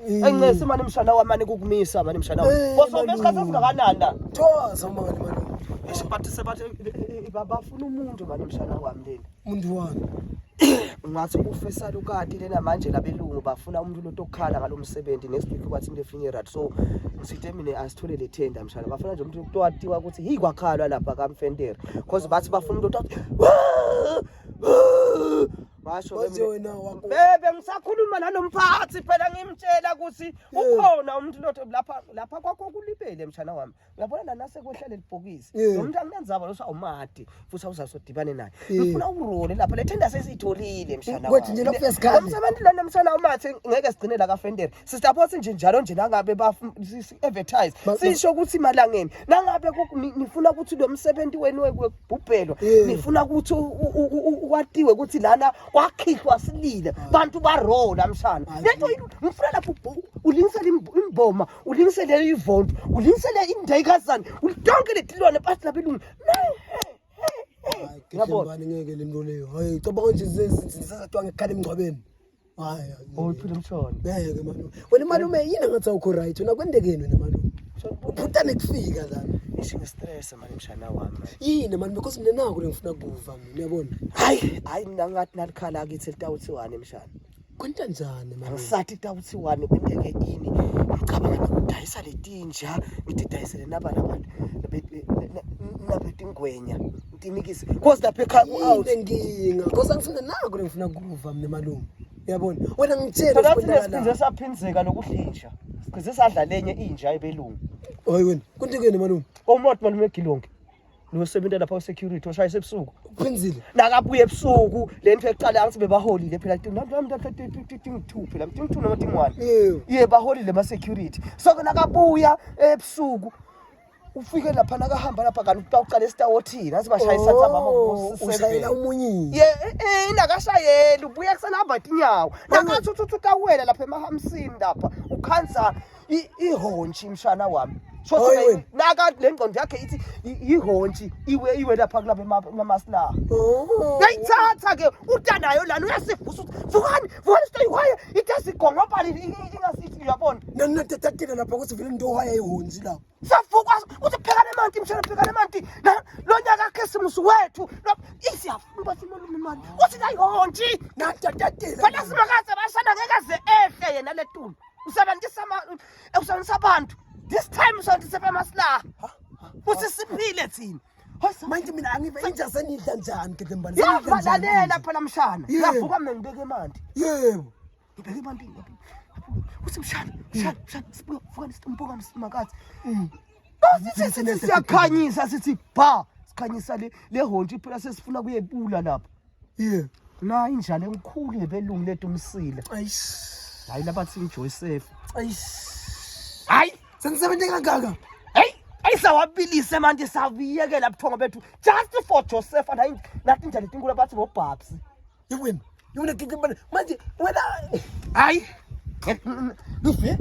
Engcese manje mshana wamani kukumisa manje mshana. Bosombe isikhathi esingakanani la? Thoza manje manje. Isibathi sebathi bafuna umuntu manje mshana wami lena. Umuntu wami. Ngathi ufesala ukati lena manje labelungu bafuna umuntu lotokhala ngalomsebenzi next week kwathi into funeral so ngisithe mina asithole le tender mshana bafuna nje umuntu ukuthiwa ukuthi hi kwakhalwa lapha kaMfendere because bathi bafuna umuntu othi basho wena wakho bebe ngisakhuluma nalomphathi phela ngimtshela ukuthi ukhona umuntu lotho lapha kwakho kulibele mshana wami uyabona la nase kwehlele libhokisi lo muntu anginenzaba lo sawumadi futhi awuzasodibane naye ngifuna urole lapha le tender sesitholile mshana wami wethi nje lo first guy umsebenzi lana mshana umathi ngeke sigcine la kaFendere sister phothi nje njalo nje nangabe advertise sisho ukuthi malangeni nangabe nifuna ukuthi lo msebenzi wenu wekubhubhelwa nifuna ukuthi ukwatiwe ukuthi lana wakhithwa silile bantu barola mshana lento ngifuna lapho ulingisele imboma ulingisele ivonto ulingisele indayikazana udonke letilwane phansi labelungu yabona ngeke limroleyo hayi cabanga nje sisathiwa ngekhala emngcwabeni hayi phela mshona ngeke malume wena malume yini ngathi awukho right wena kwendekeni wena malume uphutha nekufika la ishinge stress manje mshana wami yini manje because mina nako ngifuna kuva mina uyabona hayi mina ngathi nalikhala kithi litawuthiwane mshana kwenta njani manje ngisathi litawuthiwane kwenteke yini ngicabanga ukudayisa letinja ngithi dayisele nabantu nabetingwenya nginikise because lapha ekhaya out nginga because angifuna nako ngifuna kuva mina malume uyabona wena ngitshela ukuthi lesiphinze saphinzeka lokudlisha size sadla lenye inja ebelungu hayi wena kuntekeni malume omoto malume egilonke lo sebenza lapha security oshayise ebusuku uphenzile nakabuye ebusuku lento eqala angithi bebaholile phela ting2 phela ting2 noma ting1 ye baholile ma security so nakabuya ebusuku ufike lapha nakahamba lapha kanti uqala esitawothini nazi bashayisa tsama usayela umunyisi inakashayela ubuya kusana hamba inyawo nakathi uthutawela lapha emahamsini lapha ukhansa ihonji mshana wami shothi naka lengqondo yakhe ithi ihonji iwe lapha kulapha emamasla ngayithatha ke utanayo lana uyasivusa vukani stay quiet itasigonqopha ingasithi uyabona nanatatela lapha ukuthi vele into ohaya ihonji lapha savuka uthi phekana emanti mshana phekana emanti lo nyaka Christmas wethu isiyafuna bathi malume imali uthi ayihonji natatatela phela simakaze bashana ngeke aze ehle yena letulu usebenzisa abantu this time usebenzisa emasla uthi siphile thina manje mina angive inja senidla njani ke mbali yabalalela phela mshana yavuka mina ngibeke emanti yebo ngibeke emanti uthi mshana sibuka isimpukane simakazi sithi siyakhanyisa sithi ba sikhanyisa le honji phela sesifuna kuyebula lapha na injalo enkulu nebelungu lethu umsila hayi labathi Joseph hayi sengisebenze kangaka ayisawabilise manje saviyekela buthongo bethu just for Joseph and nathi njalo inkulu bathi ngobhabs yewena ngeke manje wena hayi uve